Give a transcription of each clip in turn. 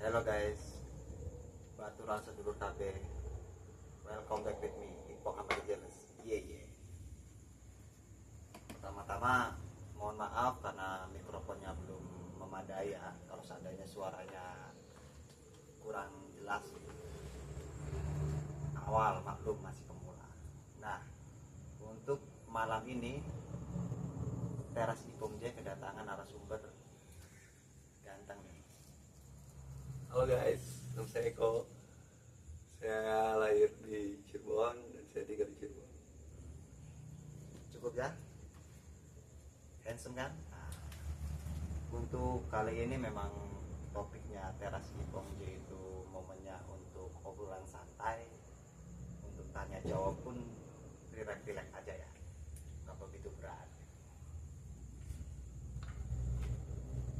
Hello guys, baturan sedulur KB. Welcome back with me, Ipok Amari Jealous. Pertama-tama mohon maaf karena mikrofonnya belum memadai ya. Kalau seandainya suaranya kurang jelas, awal maklum masih pemula. Nah, untuk malam ini Teras Ipong J kedatangan narasumber ganteng nih. Halo guys, nama saya Eko. Saya lahir di Cirebon dan saya tinggal di Cirebon. Cukup ya? Handsome kan? Nah, untuk kali ini memang topiknya Teras Ipong J itu momennya untuk obrolan santai, untuk tanya jawab pun rileks aja ya, nggak begitu berat.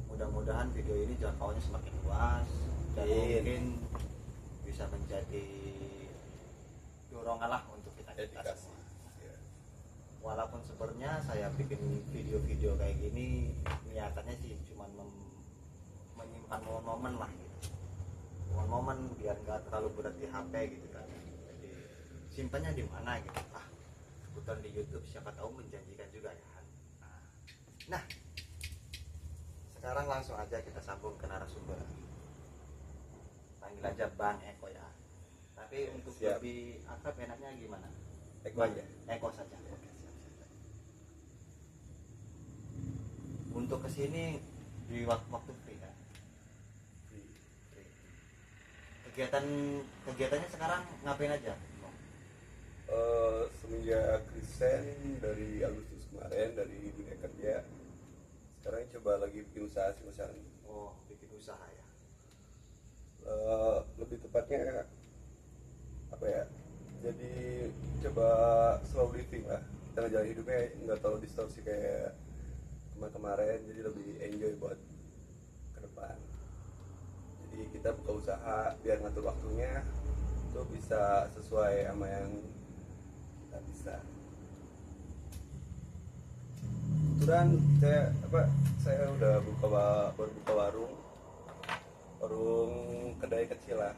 Mudah-mudahan video ini jangkauannya semakin luas dan mungkin bisa menjadi dorongan lah untuk kita Edukasi. semua. Walaupun sebenarnya saya bikin video-video kayak gini niatannya sih cuma menyimpan momen-momen lah gitu. Momen-momen biar nggak terlalu berat di HP gitu kan. Jadi simpannya di mana gitu. Kebetulan di YouTube siapa tahu menjanjikan juga ya. Nah, sekarang langsung aja kita sambung ke narasumber. Panggil aja Bang Eko ya. Tapi untuk Siap. lebih akrab enaknya gimana? Eko aja. Eko saja. Oke, siap. Untuk kesini di waktu free kan? Free. Kegiatannya sekarang ngapain aja? Semenjak resign dari Agustus kemarin dari dunia kerja, sekarang coba lagi bikin usaha sih Mas. Oh, bikin usaha ya. Lebih tepatnya apa ya? Jadi coba slow living lah. Kita ngejalan hidupnya nggak terlalu distorsi kayak kemarin, jadi lebih enjoy buat ke depan. Jadi kita buka usaha biar ngatur waktunya itu bisa sesuai sama yang kita bisa. Kebetulan saya udah baru buka warung kedai kecil lah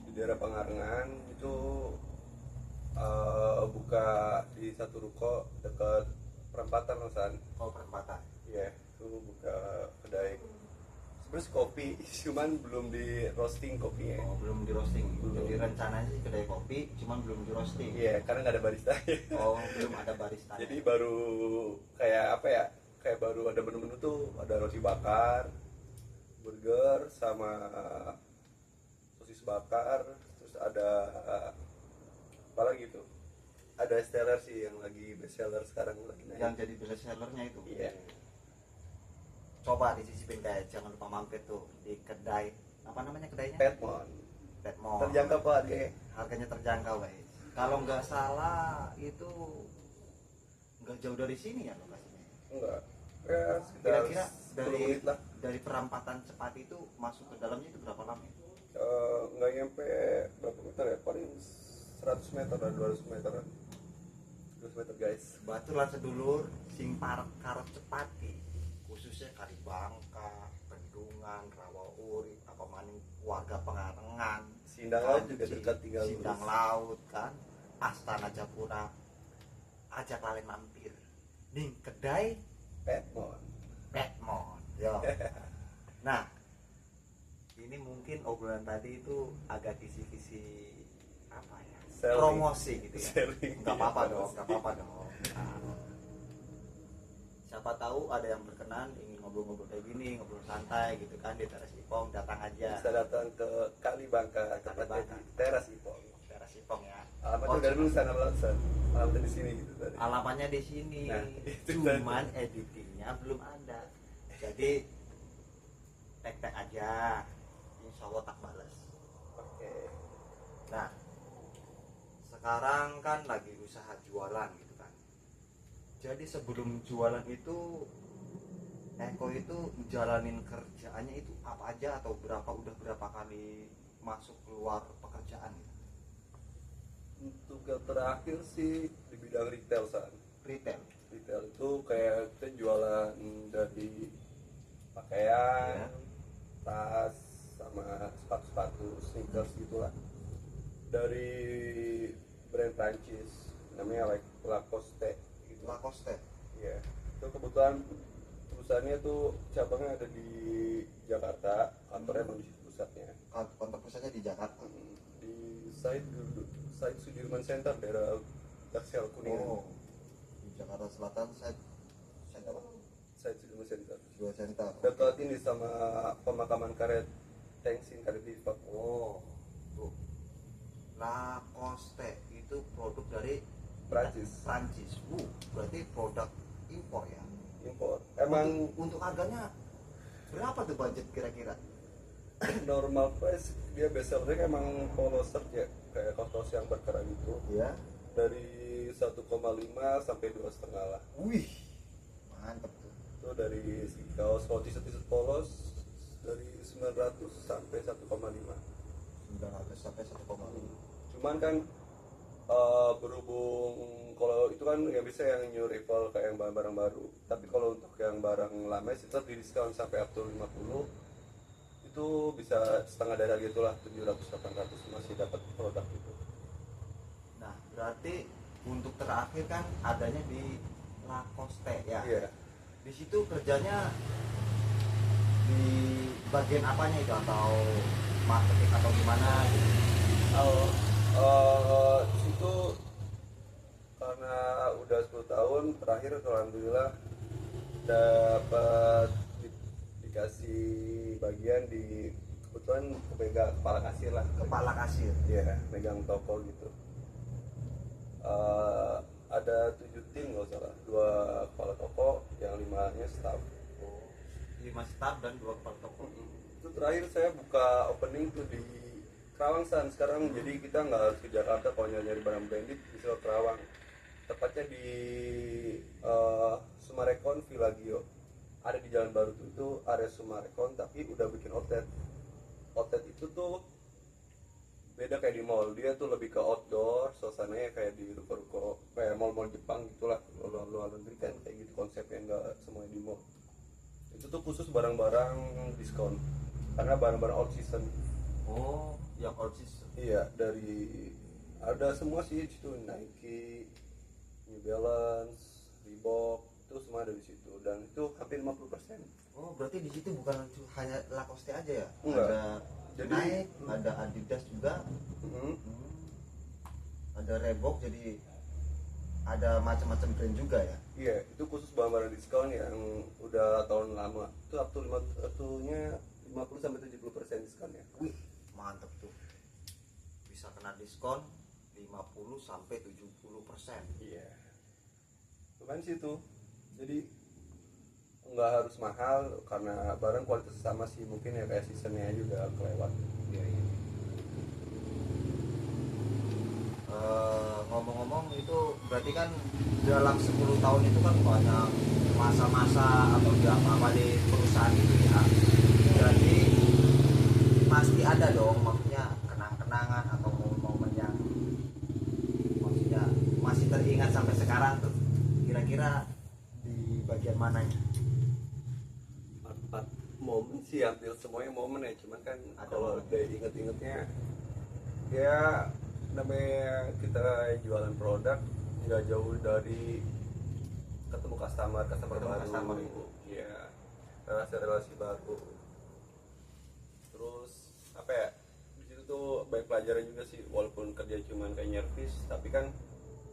di daerah Pangarengan itu, buka di satu ruko dekat perempatan Losan. Oh, perempatan. Iya, itu buka kedai sebenarnya kopi, cuman belum di roasting kopinya. Oh, belum di roasting. Belum. Jadi rencananya sih kedai kopi, cuman belum di roasting. Iya, karena nggak ada barista. Oh, belum ada barista. Jadi baru kayak baru ada menu-menu tuh, ada roti bakar, burger sama sosis bakar, terus ada apa lagi tuh? Ada esteller sih yang lagi best seller sekarang lagi naik. Yang jadi best sellernya itu. Iya. Coba dicicipin guys, jangan lupa mampir tuh di kedai. Apa namanya kedainya? Petmon. Petmon. Terjangkau kok harganya. Harganya terjangkau guys. Kalau nggak salah itu nggak jauh dari sini ya lokasinya. Enggak. Ya, sekitar Kira-kira 10 menit lah. dari perampatan cepat itu masuk ke dalamnya itu berapa lama? Nggak nyampe berapa meter ya, paling 100 meter dan 200 meter 200 meter guys. Baturan sedulur sing karep cepati, khususnya Kalibangka, Bendungan, Rawauri, apa maning warga Pengarengan, Sindang Laut juga dekat, tinggal Sindang lurus. Laut kan, Astana Japura, ajak kalian mampir ning kedai Petmon. Petmon yo. Nah, ini mungkin obrolan tadi itu agak kisi-kisi apa ya, Selling. promosi gitu ya. Selling. Nggak apa-apa Iya, dong, promosi. nggak apa-apa dong. Nah, siapa tahu ada yang berkenan ingin ngobrol-ngobrol kayak gini, ngobrol santai gitu kan di Teras Ipong, datang aja. Bisa datang ke Kalibangka, tepatnya Kalibangka. di Teras Ipong. Teras Ipong ya. Alamatnya udah dulu sana Losan. Alamatnya di sini gitu tadi. Alamatnya di sini. Nah, itu Cuman editingnya belum ada. Jadi tek-tek aja. Insya Allah tak balas. Oke. Nah, sekarang kan lagi usaha jualan gitu kan. Jadi sebelum jualan itu Eko itu jalanin kerjaannya itu apa aja atau udah berapa kali masuk keluar pekerjaan gitu? Untuk yang terakhir sih di bidang retail San. Retail. Retail itu kayak kita jualan dari pakaian, Ya. tas, sama sepatu-sepatu sneakers gitulah dari brand Prancis namanya Lacoste gitu. Lacoste. Iya. Itu kebetulan perusahaannya tuh cabangnya ada di Jakarta, kantornya emang di situ pusatnya. Kantor pusatnya di Jakarta. Di side Sudirman Center daerah Jaksel Kuningan. Oh, di Jakarta Selatan saya apa? Side Sudirman Center. Dua center. Dekat ini sama pemakaman karet Tengsin karet Bifak. Oh, tuh. Lacoste itu produk dari Prancis. Prancis. Berarti produk impor ya. Impor. Emang Untuk harganya berapa tuh budget kira-kira? normal price dia bestsellernya emang polo shirt ya, kayak kaos yang berkerah gitu. Ya. Dari 1,5 sampai 2,5 lah. Wih, mantep tuh. Itu dari segi kaos, kalau t-shirt polos dari 900 sampai 1,5. 900 sampai 1,5. Cuman kan berhubung kalau itu kan yang bisa yang new rival kayak yang barang-barang baru, tapi kalau untuk yang barang lama itu tetap di diskon sampai up to 50, itu bisa setengah dari harga itulah 700-800 masih dapat produk itu. Nah, berarti untuk terakhir kan adanya di Lacoste ya. Iya. Di situ kerjanya di bagian apanya itu, atau marketing atau gimana gitu? Di situ karena udah 10 tahun terakhir alhamdulillah dapat dikasih bagian di kebetulan pemegang kepala kasir lah, Kepala kasir. ya megang toko gitu. Ada 7 tim nggak salah, 2 kepala toko, yang 5-nya staff. 5 staff dan 2 kepala toko. Itu terakhir saya buka opening tuh di Kerawang San sekarang, jadi kita nggak harus ke Jakarta kalau nyari barang branded, bisa ke Kerawang, tepatnya di Sumarekon Villagio, ada di Jalan Baru tuh, itu area Sumarekon tapi udah bikin outlet. Outlet itu tuh beda kayak di mall, dia tuh lebih ke outdoor, suasananya kayak di ruko-ruko kayak mall-mall Jepang gitulah, luar negeri kan kayak gitu konsepnya, nggak semuanya di mall. Itu tuh khusus barang-barang diskon karena barang-barang out season. Oh, yang all season. Iya, dari ada semua sih itu, Nike, New Balance, Reebok, itu semua ada di situ dan itu hampir 50%. Oh, berarti di situ bukan hanya Lacoste aja ya? Enggak. Ada Jadi- Nike, ada Adidas juga. Ada Reebok, jadi ada macam-macam brand juga ya. Iya, itu khusus barang-barang diskon yang udah tahun lama. Itu up to 50 sampai 70% diskonnya. Wih, mantep tuh. Bisa kena diskon 50 sampai 70%. Iya. Lumayan sih itu. Jadi nggak harus mahal karena barang kualitas sama sih, mungkin ya kayak seasonnya juga kelewat. Iya, iya. Ngomong-ngomong itu berarti kan dalam 10 tahun itu kan banyak masa-masa atau apa di perusahaan itu ya. Jadi pasti ada dong maksudnya kenang-kenangan atau momen-momen yang maksudnya masih teringat sampai sekarang tuh. Kira-kira di bagian mananya? Empat momen sih, hampir semuanya momen ya, cuman kan Ada kalau momen. dari inget-ingetnya ya namanya kita jualan produk nggak jauh dari ketemu customer Ketemu baru, customer itu. ya relasi baru. Terus apa ya, di situ tuh banyak pelajaran juga sih, walaupun kerja cuman kayak nyervis, tapi kan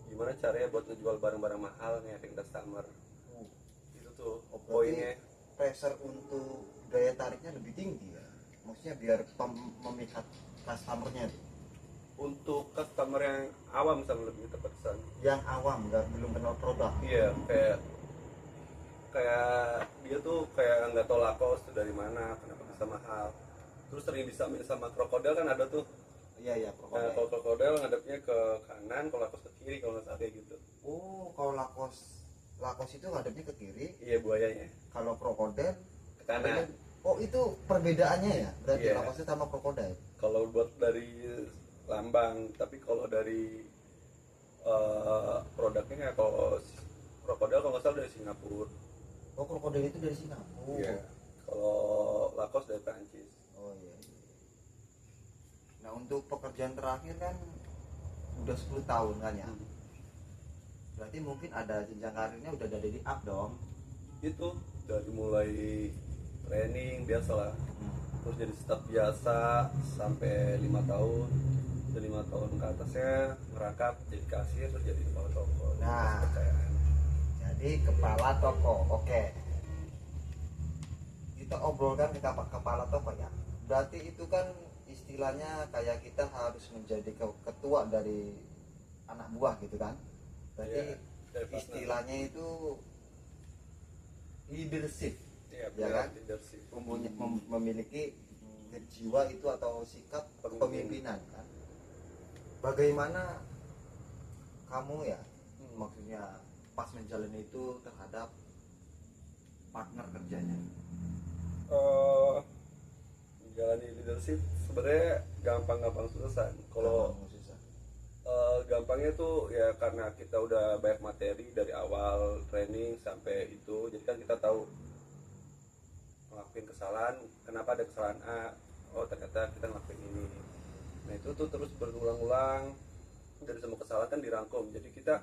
gimana caranya buat ngejual barang-barang mahal nyaring customer. Itu tuh Oh, berarti poinnya. pressure untuk daya tariknya lebih tinggi ya, maksudnya biar memikat customernya tuh. Untuk customer yang awam sama lebih tepat, Yang awam belum kenal produk. iya, kayak dia tuh kayak nggak tahu Lacoste dari mana, kenapa bisa mahal. Terus sering disamain sama krokodil kan ada tuh. Iya, Nah, krokodil. kalau krokodil ngadepnya ke kanan, kalau Lacoste ke kiri kalau nggak salah kayak gitu. Oh, kalau Lacoste itu ngadepnya ke kiri, Iya, buayanya kalau krokodil ke kanan. Oh, itu perbedaannya ya, berarti Iya. Lacoste sama krokodil. Kalau buat dari lambang, tapi kalau dari produknya kayak kalau krokodil kalau nggak salah dari Singapura. Oh, krokodil itu dari Singapura. Iya. Kalau Lacoste dari Prancis. Oh iya. untuk pekerjaan terakhir kan udah 10 tahun kan ya. Berarti mungkin ada jenjang karirnya udah dari di up dong. Itu dari mulai training biasalah, terus jadi staf biasa sampai 5 tahun, dari 5 tahun ke atasnya ngerangkap jadi kasir, terus jadi kepala toko. Nah. Kepercayaan. Jadi kepala toko, oke. Kita obrolkan ke kepala toko ya. Berarti itu kan istilahnya kayak kita harus menjadi ketua dari anak buah gitu kan. Berarti Iya, dari partner. istilahnya itu leadership, Iya, ya kan? leadership. Memiliki jiwa itu atau sikap Pemimpin. kepemimpinan kan. Bagaimana kamu ya, maksudnya pas menjalani itu terhadap partner kerjanya? Menjalani leadership sebenarnya gampang-gampang susah. Kalau Kamu susah. gampangnya tuh ya karena kita udah banyak materi dari awal training sampai itu, jadi kan kita tahu ngelakuin kesalahan, kenapa ada kesalahan A, oh ternyata kita ngelakuin ini. Nah itu tuh terus berulang-ulang, dari semua kesalahan kan dirangkum, jadi kita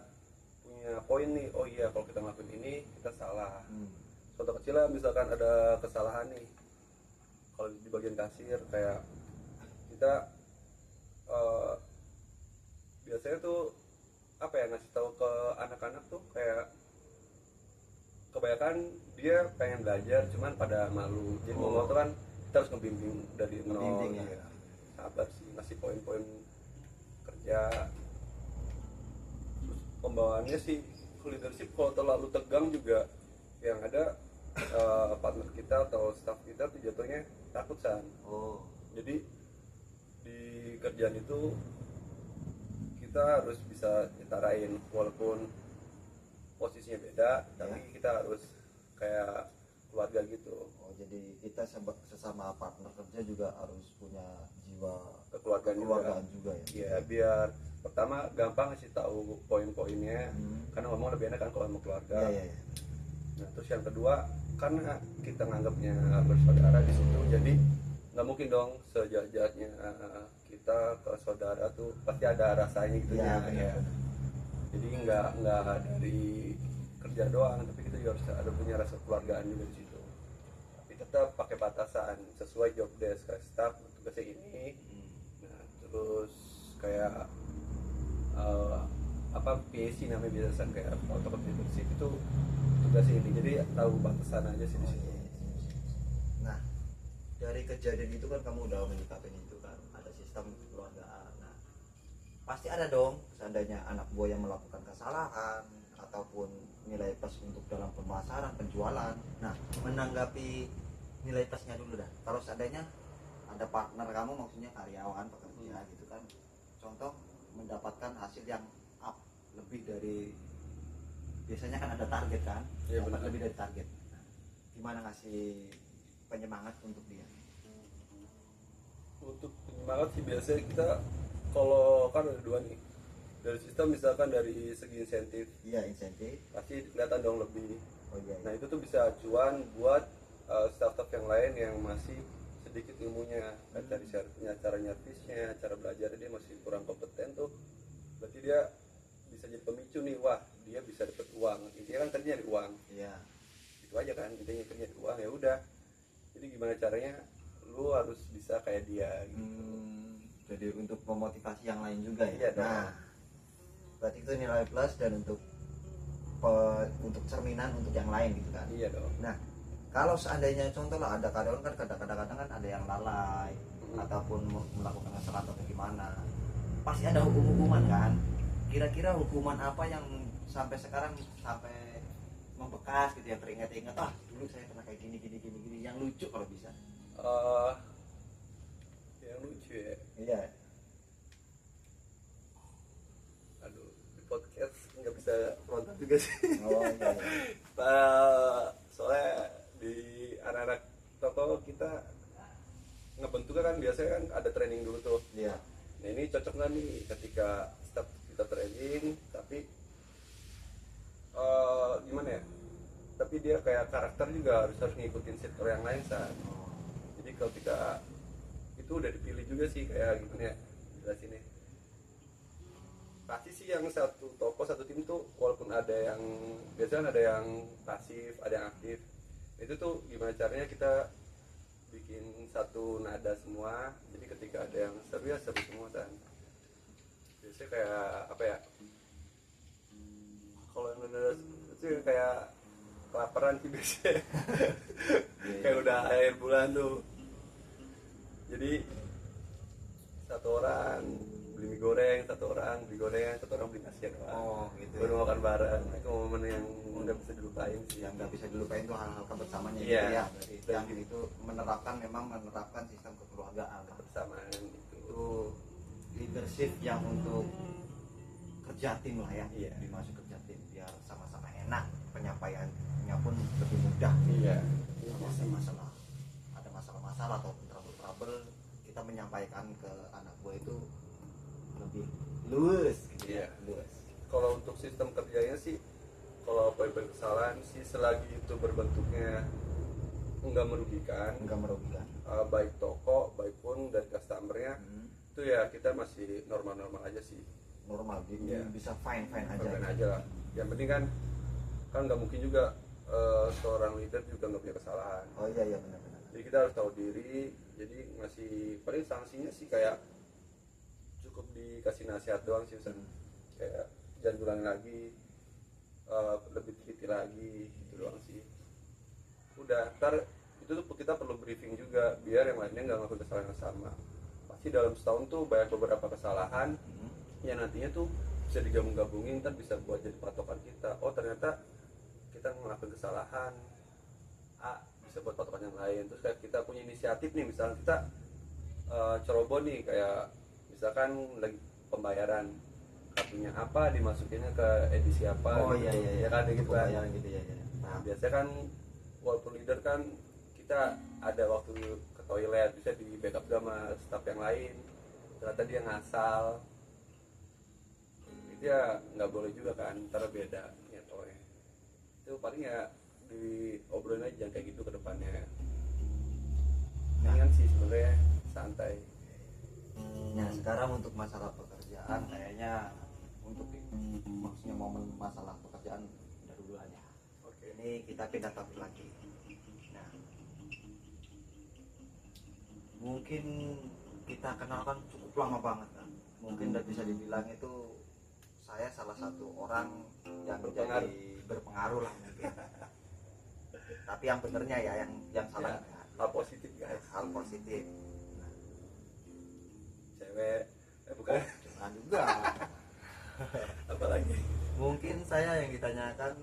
punya poin nih, oh iya kalau kita ngelakuin ini kita salah. Contoh kecil lah, misalkan ada kesalahan nih kalau di bagian kasir, kayak kita biasanya tuh apa ya, ngasih tahu ke anak-anak tuh kayak kebanyakan dia pengen belajar cuman pada malu, jadi mau tuh kan kita harus ngebimbing dari nol. Ngebimbing, ya. Ya. Sabar sih, ngasih poin-poin kerja. Terus pembawaannya sih leadership kalau terlalu tegang juga yang ada partner kita atau staff kita tuh jatuhnya takut San. Jadi di kerjaan itu kita harus bisa nyetarain, walaupun posisinya beda, tapi kita harus kayak keluarga gitu. Jadi kita sesama partner kerja juga harus punya jiwa Kekeluargaan juga ya. Ya biar pertama gampang ngasih tahu poin-poinnya, karena ngomong lebih enak kan kalau sama keluarga. Iya. Nah terus yang kedua, karena kita nganggapnya bersaudara di situ, jadi nggak mungkin dong sejahat-jahatnya kita ke saudara tuh pasti ada rasanya gitu Iya, ya. benar. Jadi nggak dari kerja doang, tapi kita juga harus ada punya rasa keluargaan juga di situ. Tapi tetap pakai batasan sesuai job desk, kayak staff tugasnya ini. Nah terus kayak apa PAC namanya biasa, kayak protokol leadership itu tugasnya ini. Jadi tahu batasan aja sih di situ. Nah, dari kejadian itu kan kamu udah menyikapi itu kan, ada sistem kekeluargaan. Nah, pasti ada dong seandainya anak buah yang melakukan kesalahan ataupun nilai plus untuk dalam pemasaran, penjualan. Nah, menanggapi nilai plusnya dulu dah. Kalau seandainya ada partner kamu, maksudnya karyawan, pekerja gitu kan, contoh mendapatkan hasil yang up lebih dari, biasanya kan ada target kan, Iya, dapat benar. lebih dari target. Nah, gimana ngasih penyemangat untuk dia? Untuk penyemangat sih biasanya kita, kalau kan ada dua nih, dari sistem misalkan dari segi insentif Iya, insentif. pasti kelihatan dong lebih. Oh iya. Nah itu tuh bisa acuan buat staff-staff yang lain yang masih sedikit ilmunya, cari cara nyervisnya, cara belajar dia masih kurang kompeten tuh, berarti dia bisa jadi pemicu nih, wah dia bisa dapat uang, intinya kan kerja nyari uang, Iya. itu aja kan, intinya kerja nyari uang, ya udah. Jadi gimana caranya lu harus bisa kayak dia gitu. Jadi untuk memotivasi yang lain juga ya. Iya dong. Nah, berarti itu nilai plus dan untuk cerminan untuk yang lain gitu kan. Iya dong. Nah, kalau seandainya contoh lah ada karyawan kan kadang-kadang kan ada yang lalai ataupun melakukan kesalahan atau gimana, pasti ada hukuman kan. Kira-kira hukuman apa yang sampai sekarang sampai membekas gitu, yang teringat-ingat, dulu saya pernah kayak gini yang lucu kalau bisa. Yang lucu ya, Iya. aduh di podcast nggak bisa frontal juga sih. Oh iya. Soalnya di anak-anak toko kita ngebentuknya kan biasanya kan ada training dulu tuh. Iya. Nah ini cocok nggak nih ketika staff kita training, tapi gimana ya, tapi dia kayak karakter juga harus ngikutin sektor yang lain saat. Jadi kalau kita itu udah dipilih juga sih, kayak gimana ya, jelasin nih. Pasti sih yang satu toko satu tim tuh walaupun ada yang biasanya ada yang pasif ada yang aktif, itu tuh gimana caranya kita bikin satu nada semua, jadi ketika ada yang seru ya seru semua kan. Biasanya kayak apa ya, kalau yang nada itu kayak kelaparan sih biasanya. Kayak udah akhir bulan tuh, jadi satu orang beli mie goreng, satu orang beli gorengan, satu orang beli nasi doang. Oh gitu. Baru makan bareng. Itu momen yang nggak bisa dilupain sih. Yang nggak bisa dilupain itu hal-hal kebersamaannya Iya. gitu ya. Berarti yang itu menerapkan sistem kekeluargaan. Bersamaan itu. Itu leadership yang untuk kerja tim lah ya. Iya. Dimasuk kerja tim biar sama-sama enak, penyampaiannya pun lebih mudah. Iya. Ada masalah atau trouble kita menyampaikan ke anak buah itu lebih luwes gitu ya. Iya. Luwes. Kalau untuk sistem kerjanya sih, kalau poin-poin kesalahan sih selagi itu berbentuknya nggak merugikan, baik toko, baik pun dari customernya, itu ya kita masih normal-normal aja sih. Normal gitu. Iya. Bisa fine aja. Fine aja lah. Yang penting kan nggak mungkin juga seorang leader juga nggak punya kesalahan. Oh iya benar-benar. Jadi kita harus tahu diri. Jadi ngasih paling sanksinya sih kayak cukup dikasih nasihat doang sih, Ustaz. Kayak jangan ulangi lagi, lebih teliti lagi, itu doang sih. Udah, ntar itu tuh kita perlu briefing juga biar yang lainnya nggak ngelakuin kesalahan yang sama. Pasti dalam setahun tuh banyak beberapa kesalahan yang nantinya tuh bisa digabung-gabungin, ntar bisa buat jadi patokan kita. Oh ternyata kita ngelakuin kesalahan A, bisa buat patokan yang lain. Terus kayak kita punya inisiatif nih, misalnya kita ceroboh nih, kayak misalkan lagi pembayaran kartunya apa dimasukinnya ke edisi apa. Oh gitu. iya Ya kan gitu kan. Pembayaran gitu ya. Nah biasanya kan walaupun leader kan kita ada waktu ke toilet, bisa di backup sama staff yang lain, ternyata dia ngasal, itu ya nggak boleh juga kan, ntar beda ya toy. Itu paling ya diobrolin aja jangan kayak gitu ke depannya. Ini kan sih sebenarnya santai. Nah sekarang untuk masalah pekerjaan kayaknya maksudnya momen masalah pekerjaan udah dulu aja. Oke. Ini kita pindah topik lagi. Nah mungkin kita kenal kan cukup lama banget kan. Mungkin udah bisa dibilang itu saya salah satu orang yang Berpengaruh. jadi berpengaruh lah mungkin. Tapi yang benernya ya yang salah Ya, enggak. hal positif guys. Hal positif. Cewek, bukan. Nah juga. Apalagi. Mungkin saya yang ditanyakan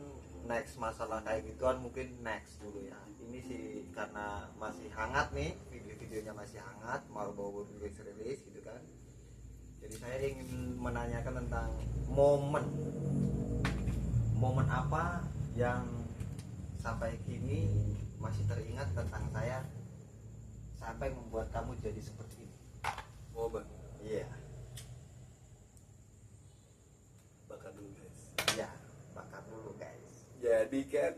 next masalah kayak gituan mungkin next dulu ya. Ini sih karena masih hangat nih, video-videonya masih hangat, baru rilis gitu kan. Jadi saya ingin menanyakan tentang momen apa yang sampai kini masih teringat tentang saya sampai membuat kamu jadi seperti ini. Oh bang. Iya. Bakar dulu guys. Iya, bakar dulu guys. Jadi kan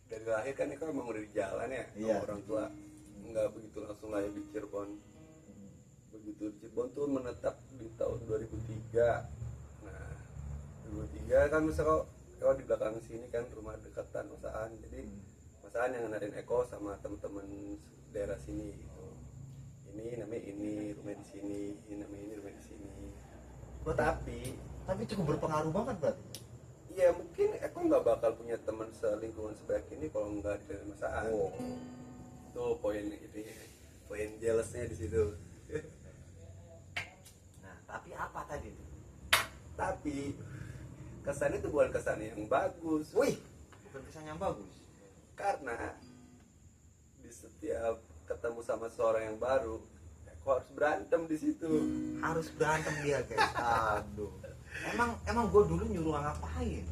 dari lahir kan itu emang udah di jalan ya, Iya. sama orang tua, nggak begitu langsung lahir di Cirebon. Begitu di Cirebon tuh menetap di tahun 2003. Nah 2003 kan misalnya kalau di belakang sini kan rumah dekatan Masaan, jadi Masaan yang ngenalin Eko sama temen-temen daerah sini gitu. Ini namanya ini rumah di sini, ini namanya ini rumah di sini. Tapi cukup berpengaruh banget berarti. Ya mungkin Eko nggak bakal punya teman selingkungan sebaik ini kalau nggak di Masaan. Oh. Itu poin ini, poin jealousnya di situ. Nah, tapi apa tadi itu? Tapi kesan itu bukan kesan yang bagus. Wih, bukan kesan yang bagus. Karena di setiap ketemu sama seorang yang baru, Eko harus berantem di situ. Harus berantem dia guys. Aduh. Emang gue dulu nyuruh ngapain?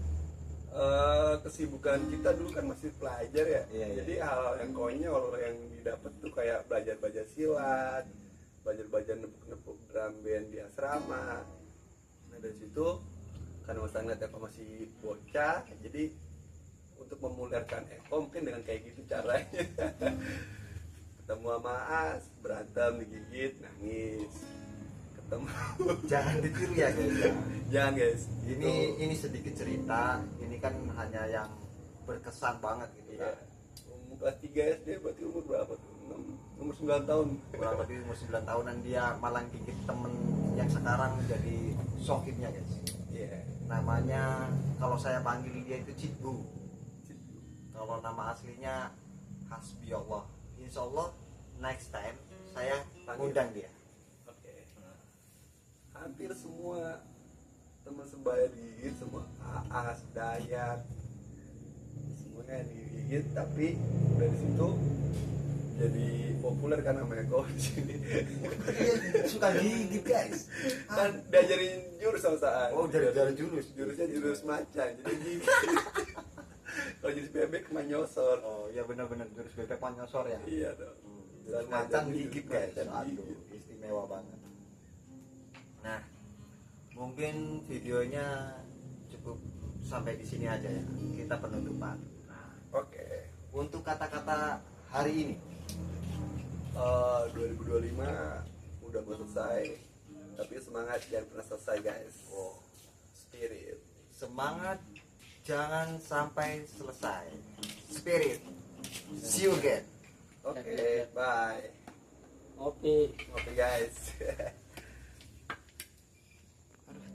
Kesibukan kita dulu kan masih pelajar ya. Iya. Jadi hal yang konyol yang didapat tuh kayak belajar silat, belajar nepuk drum band di asrama. Nah dari situ karena masa ngeliat Eko masih bocah, jadi untuk memuliakan Eko mungkin dengan kayak gitu caranya. Ketemu sama As, berantem, digigit, nangis. ketemu. Jangan ditiru ya guys ya. Jangan guys. Ini sedikit cerita, ini kan hanya yang berkesan banget gitu Iya. kan. Umur kelas 3 SD berarti umur berapa tuh? Umur 9 tahun. Kurang lebih umur 9 tahunan dia malah gigit temen yang sekarang jadi sohibnya guys. Iya. Namanya kalau saya panggil dia itu Cikgu. Kalau nama aslinya Hasbi Allah. Insya Allah next time saya undang dia. Oke. Hampir semua teman sebaya digigit, semua Aas, Dayat, semuanya digigit, tapi dari situ jadi populer kan namanya coach ini. Dia suka gigit guys. Kan diajarin jurus sama Saan. Oh, dari jurus. Jurusnya jurus macan, jadi gigit. Kalau jurus bebek mah nyosor. Oh iya benar-benar jurus bebek nyosor ya. Iya dong. Jurus macan gigit guys. Macan Aduh, gigit. istimewa banget. Nah, mungkin videonya cukup sampai di sini aja ya. Kita penutupan. Nah, Oke. untuk kata-kata hari ini 2025 udah mau selesai, tapi semangat jangan pernah selesai guys. Oh. Spirit. Semangat jangan sampai selesai. Spirit. See you again. Oke, bye. Oke. Oke guys.